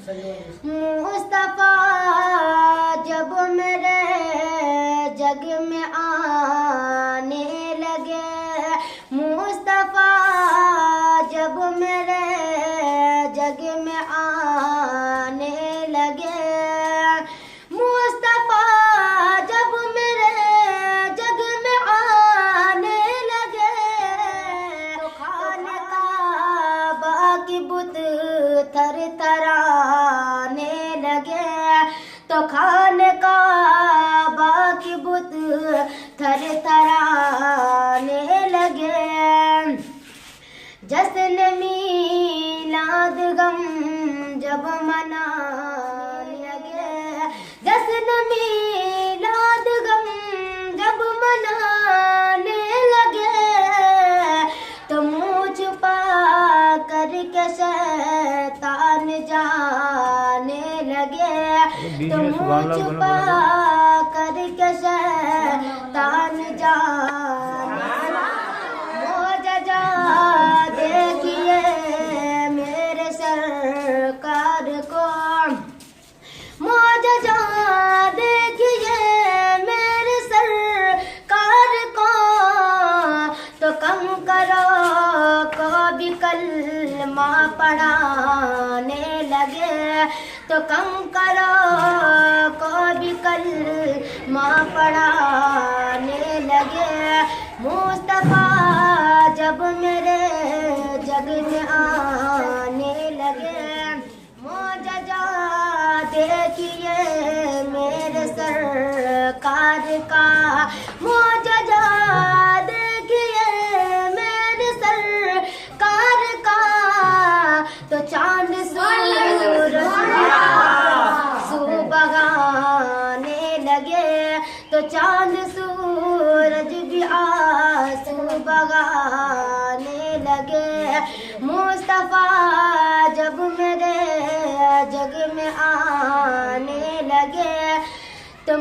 मुस्तफा जब मेरे जग में आने लगे, मुस्तफा जब मेरे जग में आने लगे, मुस्तफा जब मेरे जग में आने लगे, तो खाने काबा की बुत थर थराने लगे, तो खाने काबा की बुत थर थराने लगे। जश्न मीलाद गम जब मनाने लगे, जश्न मीलाद गम जब मनाने लगे, तो मुँह छुपा करके शैतान जाने लगे, तो मुँह छुपा करके शैतान जाने देखिए मेरे सरकार को, मौजज़ा देखिए मेरे सरकार को, तो कम करो को भी कलमा पढ़ाने लगे, तो कम करो को भी कलमा पढ़ाने लगे। मुस्तफा जब मेरे जग में आने लगे, मौजज़ा देखिए मेरे सरकार का, मौजज़ा देखिए मेरे सरकार का, तो चांद सूरज सुबगाने लगे, तो चांद सूरज भी आंसू बगाने लगे। मुस्तफा जब मेरे जग में आने लगे, तो